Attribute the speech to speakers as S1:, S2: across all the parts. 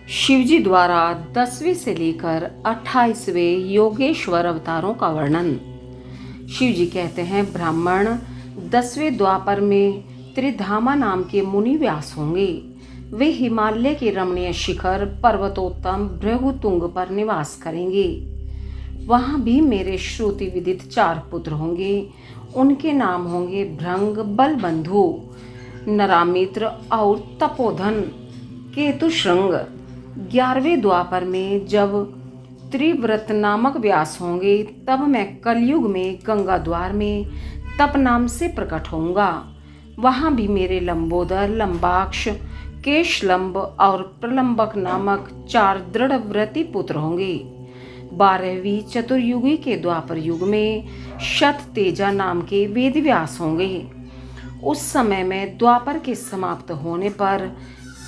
S1: शिवजी द्वारा 10वें से लेकर 28वें योगेश्वर अवतारों का वर्णन। शिवजी कहते हैं, ब्राह्मण 10वें द्वापर में त्रिधामा नाम के मुनि व्यास होंगे। वे हिमालय के रमणीय शिखर पर्वतोत्तम भृगुतुंग पर निवास करेंगे। वहाँ भी मेरे श्रुति विदित 4 पुत्र होंगे। उनके नाम होंगे भृंग, बलबंधु, नरामित्र और तपोधन केतुश्रृंग। 11वें द्वापर में जब त्रिव्रत नामक व्यास होंगे, तब मैं कलयुग में गंगा द्वार में तप नाम से प्रकट होऊंगा। वहाँ भी मेरे लंबोदर, लंबाक्ष, केशलंब और प्रलंबक नामक 4 दृढ़व्रती पुत्र होंगे। 12वीं चतुर्युगी के द्वापर युग में शत तेजा नाम के वेदव्यास होंगे। उस समय में द्वापर के समाप्त होने पर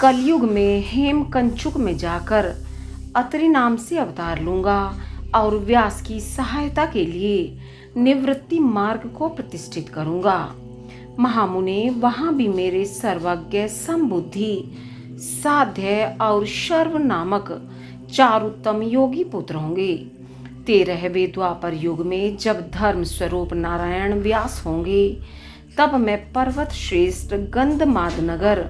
S1: कलयुग में हेमकंचुक में जाकर अत्रि नाम से अवतार लूंगा और व्यास की सहायता के लिए निवृत्ति मार्ग को प्रतिष्ठित करूंगा। महामुने, वहां भी मेरे सर्वज्ञ, समबुद्धि, साध्य और शर्व नामक 4 उत्तम योगी पुत्र होंगे। 13वें द्वापर युग में जब धर्म स्वरूप नारायण व्यास होंगे, तब मैं पर्वत श्रेष्ठ गंधमाद नगर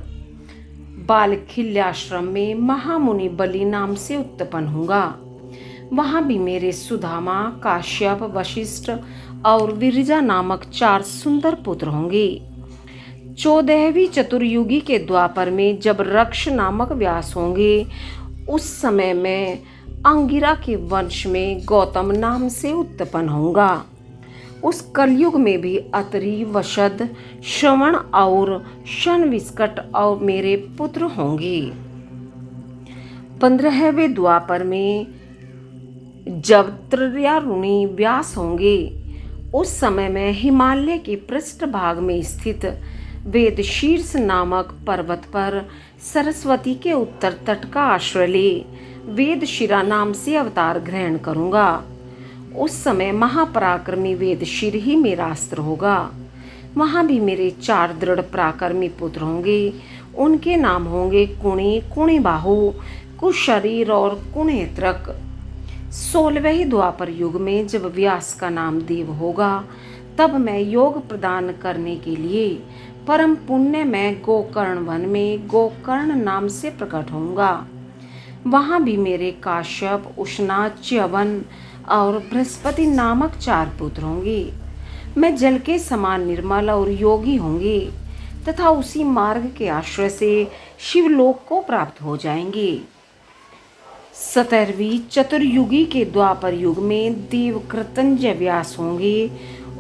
S1: बालखिल्याश्रम में महामुनि बलि नाम से उत्पन्न होऊंगा। वहां भी मेरे सुदामा, काश्यप, वशिष्ठ और विरजा नामक 4 सुंदर पुत्र होंगे। 14वीं चतुर्युगी के द्वापर में जब रक्ष नामक व्यास होंगे, उस समय मैं अंगिरा के वंश में गौतम नाम से उत्पन्न होऊंगा। उस कलयुग में भी अत्रि, वशद, श्रवण और शनविस्कट और मेरे पुत्र होंगे। 15वें द्वापर में जब त्रयारुणी व्यास होंगे, उस समय में हिमालय के पृष्ठभाग में स्थित वेदशीर्ष नामक पर्वत पर सरस्वती के उत्तर तट का आश्रय ले वेदशिरा नाम से अवतार ग्रहण करूंगा। उस समय महापराक्रमी वेदशिर ही मेरा अस्त्र होगा। वहाँ भी मेरे 4 दृढ़ पराक्रमी पुत्र होंगे। उनके नाम होंगे कुणी, कुणिबाहु, कुशरीर और कुणेत्रक। 16वें द्वापर युग में जब व्यास का नाम देव होगा, तब मैं योग प्रदान करने के लिए परम पुण्य में गोकर्ण वन में गोकर्ण नाम से प्रकट होऊंगा। वहाँ भी मेरे काश्यप, उष्णा, च्यवन और बृहस्पति नामक 4 पुत्र होंगे। मैं जल के समान निर्मल और योगी होंगे तथा उसी मार्ग के आश्रय से शिवलोक को प्राप्त हो जाएंगे। 17वीं चतुर्युगी के द्वापर युग में देव कृतंजय व्यास होंगे।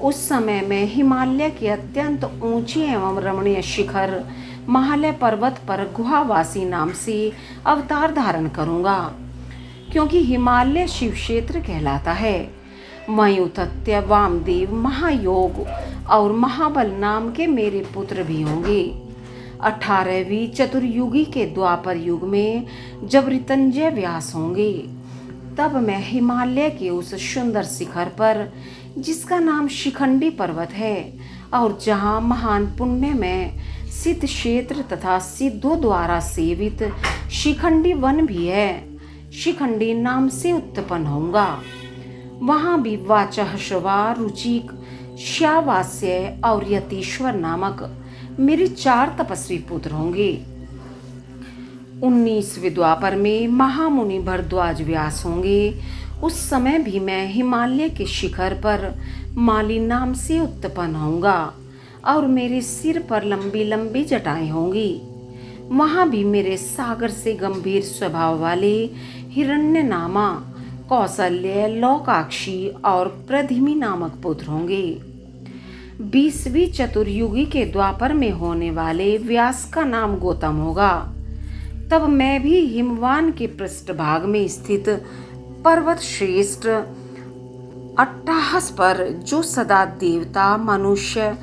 S1: उस समय में हिमालय के अत्यंत ऊंचे एवं रमणीय शिखर महालय पर्वत पर गुहावासी नाम से अवतार धारण करूंगा, क्योंकि हिमालय शिव क्षेत्र कहलाता है। मयूतत्य, वामदेव, महायोग और महाबल नाम के मेरे पुत्र भी होंगे। 18वीं चतुर्युगी के द्वापर युग में जब ऋतंजय व्यास होंगे, तब मैं हिमालय के उस सुंदर शिखर पर, जिसका नाम शिखंडी पर्वत है और जहाँ महान पुण्य में सिद्ध क्षेत्र तथा सिद्धों द्वारा सेवित शिखंडी वन भी है, शिखंडी नाम से उत्पन्न होऊंगा। वहाँ भी वाचः श्रवा, रुचिक, श्यावास्य और यतीश्वर नामक मेरे 4 तपस्वी पुत्र होंगे। 19वें द्वापर में महामुनि भरद्वाज व्यास होंगे। उस समय भी मैं हिमालय के शिखर पर माली नाम से उत्पन्न होऊंगा और मेरे सिर पर लंबी लंबी जटाएं होंगी। वहाँ भी मेरे सागर से गंभीर स्वभाव वाले हिरण्यनामा, कौसल्य, लोकाक्षी और प्रधिमी नामक पुत्र होंगे। 20वीं चतुर्युगी के द्वापर में होने वाले व्यास का नाम गौतम होगा। तब मैं भी हिमवान के पृष्ठभाग में स्थित पर्वत श्रेष्ठ अट्टाहस पर, जो सदा देवता, मनुष्य,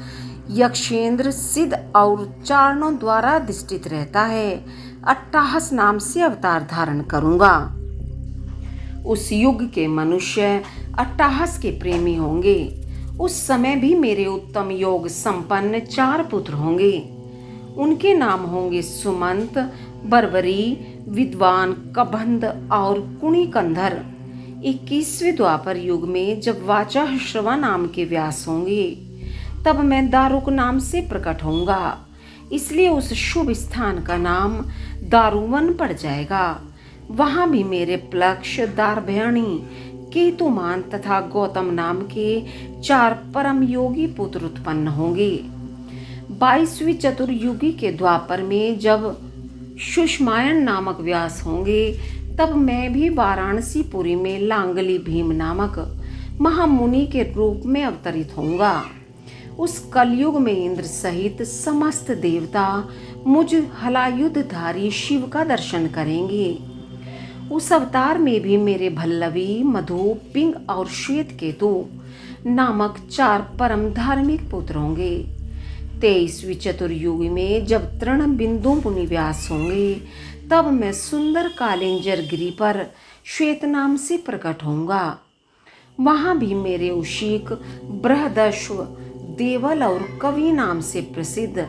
S1: यक्षेंद्र, सिद्ध और चारणों द्वारा अधिष्ठित रहता है, अट्टाहस नाम से अवतार धारण करूंगा। उस युग के मनुष्य अट्टाहस के प्रेमी होंगे। उस समय भी मेरे उत्तम योग संपन्न 4 पुत्र होंगे। उनके नाम होंगे सुमंत, बर्बरी, विद्वान कबंध और कुणिकंधर। 21वें द्वापर युग में जब वाचाश्रवा नाम के व्यास होंगे, तब मैं दारुक नाम से प्रकट होऊंगा। इसलिए उस शुभ स्थान का नाम दारुवन पड़ जाएगा। वहां भी मेरे प्लक्ष, दारभयणी, केतुमान तथा गौतम नाम के 4 परम योगी पुत्र उत्पन्न होंगे। 22वीं चतुर्युगी के द्वापर में जब सुषमायन नामक व्यास होंगे, तब मैं भी वाराणसीपुरी में लांगली भीम नामक महामुनि के रूप में अवतरित होऊंगा। उस कलयुग में इंद्र सहित समस्त देवता मुझ हलायुधधारी शिव का दर्शन करेंगे। उस अवतार में भी मेरे भल्लवी, मधु, पिंग और श्वेत केतु नामक 4 परम धार्मिक पुत्र होंगे। 23वीं चतुर्युगी में जब तृण बिंदु मुनि व्यास होंगे, तब मैं सुंदर कालिंजर गिरी पर श्वेत नाम से प्रकट होऊंगा। वहां भी मेरे उशीक, बृहदश्व, देवल और कवि नाम से प्रसिद्ध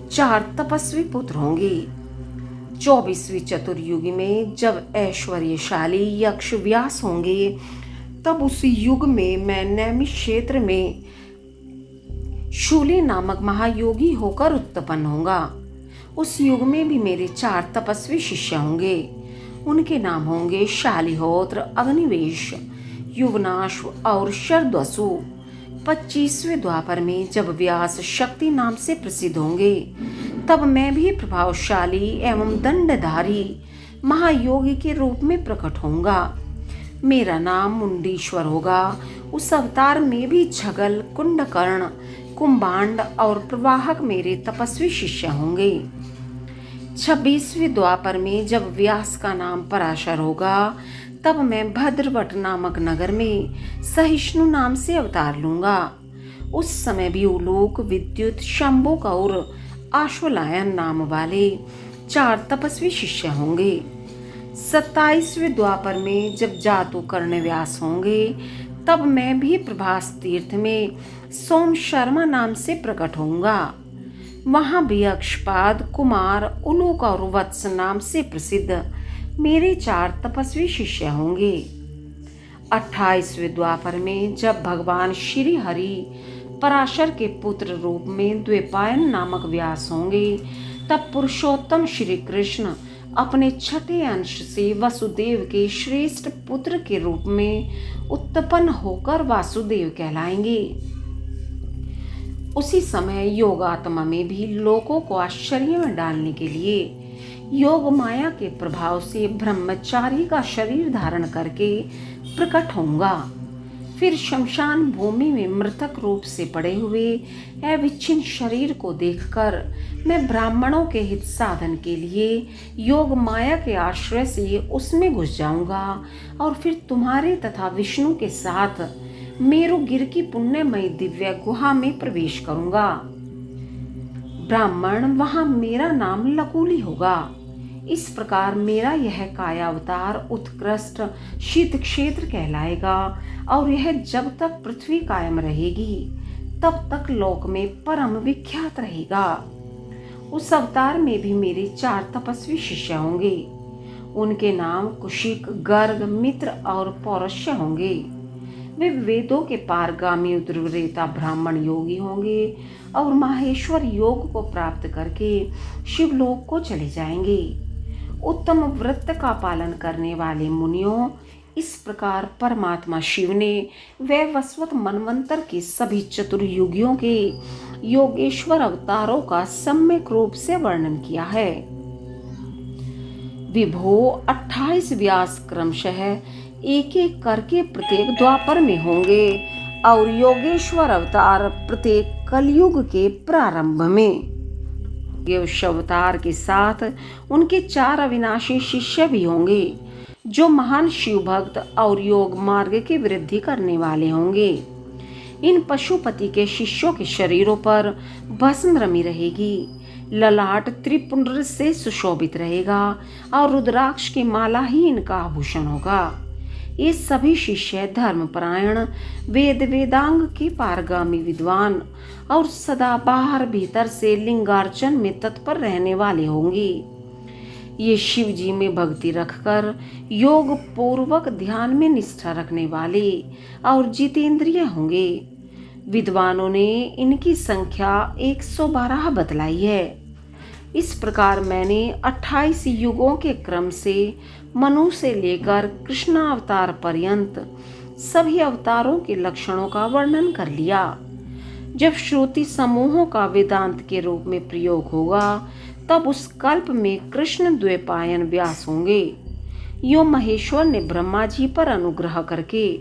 S1: 4 तपस्वी पुत्र होंगे। 24वीं चतुर्युगी में जब ऐश्वर्यशाली यक्ष व्यास होंगे, तब उस युग में मैं नैमिष क्षेत्र में शूली नामक महायोगी होकर उत्पन्न होऊंगा। उस युग में भी मेरे 4 तपस्वी शिष्य होंगे। उनके नाम होंगे शालिहोत्र, अग्निवेश, युवनाश्व और शरद्वसु। 25वें द्वापर में जब व्यास शक्ति नाम से प्रसिद्ध होंगे, तब मैं भी प्रभावशाली एवं दंडधारी महायोगी के रूप में प्रकट होऊंगा। मेरा नाम मुंडीश्वर होगा। उस अवतार में भी छगल, कुंडकर्ण, कुंभांड और प्रवाहक मेरे तपस्वी शिष्य होंगे। 26वें द्वापर में जब व्यास का नाम पराशर होगा, तब मैं भद्रवट नामक नगर में सहिष्णु नाम से अवतार लूंगा। उस समय भी उलूक, विद्युत, शंभुक और आश्वलायन नाम वाले 4 तपस्वी शिष्य होंगे। 27वें द्वापर में जब जातु कर्ण व्यास होंगे, तब मैं भी प्रभास तीर्थ में सोम शर्मा नाम से प्रकट होऊंगा। वहां भी अक्षपाद, कुमार, उलूक और वत्स नाम से प्रसिद्ध मेरे 4 तपस्वी शिष्य होंगे। 28वें द्वापर में जब भगवान श्री हरि पराशर के पुत्र रूप में द्वैपायन नामक व्यास होंगे, तब पुरुषोत्तम श्री कृष्ण अपने छठे अंश से वसुदेव के श्रेष्ठ पुत्र के रूप में उत्पन्न होकर वासुदेव कहलाएंगे। उसी समय योगात्मा में भी लोगों को आश्चर्य में डालने के लिए योग माया के प्रभाव से ब्रह्मचारी का शरीर धारण करके प्रकट होऊंगा। फिर शमशान भूमि में मृतक रूप से पड़े हुए अविच्छिन्न शरीर को देखकर मैं ब्राह्मणों के हित साधन के लिए योग माया के आश्रय से उसमें घुस जाऊंगा और फिर तुम्हारे तथा विष्णु के साथ मेरुगिर की पुण्यमयी दिव्य गुहा में प्रवेश करूंगा। ब्राह्मण वहां मेरा नाम लकुली होगा। इस प्रकार मेरा यह कायावतार उत्कृष्ट शीत क्षेत्र कहलाएगा और यह जब तक पृथ्वी कायम रहेगी तब तक लोक में परम विख्यात रहेगा। उस अवतार में भी मेरे 4 तपस्वी शिष्य होंगे। उनके नाम कुशिक, गर्ग, मित्र और पौरुष्य होंगे। वे वेदों के पारगामी उद्रवरेता ब्राह्मण योगी होंगे और माहेश्वर योग को प्राप्त करके शिवलोक को चले जाएंगे। उत्तम व्रत का पालन करने वाले मुनियों, इस प्रकार परमात्मा शिव ने वैवस्वत मनवंतर के सभी चतुर्युगियों के योगेश्वर अवतारों का सम्यक रूप से वर्णन किया है। विभो 28 व्यास क्रमशः एक एक करके प्रत्येक द्वापर में होंगे और योगेश्वर अवतार प्रत्येक कलयुग के प्रारंभ में। योगेश्वर अवतार के साथ उनके 4 अविनाशी शिष्य भी होंगे जो महान शिव भक्त और योग मार्ग की वृद्धि करने वाले होंगे। इन पशुपति के शिष्यों के शरीरों पर भस्म रमी रहेगी, ललाट त्रिपुंड से सुशोभित रहेगा और रुद्राक्ष की माला ही इनका आभूषण होगा। ये सभी शिष्य धर्मपरायण, वेद वेदांग के पारगामी विद्वान और सदा बाहर भीतर से लिंगार्चन में तत्पर रहने वाले होंगे। ये शिव जी में भक्ति रखकर योग पूर्वक ध्यान में निष्ठा रखने वाले और जितेंद्रिय होंगे। विद्वानों ने इनकी संख्या 112 बतलाई है। इस प्रकार मैंने 28 युगों के क्रम से मनु से लेकर कृष्णावतार पर्यंत सभी अवतारों के लक्षणों का वर्णन कर लिया। जब श्रुति समूहों का वेदांत के रूप में प्रयोग होगा तब उस कल्प में कृष्ण द्वैपायन व्यास होंगे। यो महेश्वर ने ब्रह्मा जी पर अनुग्रह करके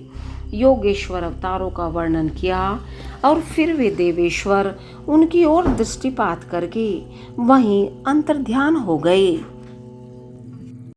S1: योगेश्वर अवतारों का वर्णन किया और फिर वे देवेश्वर उनकी ओर दृष्टिपात करके वहीं अंतर्ध्यान हो गए।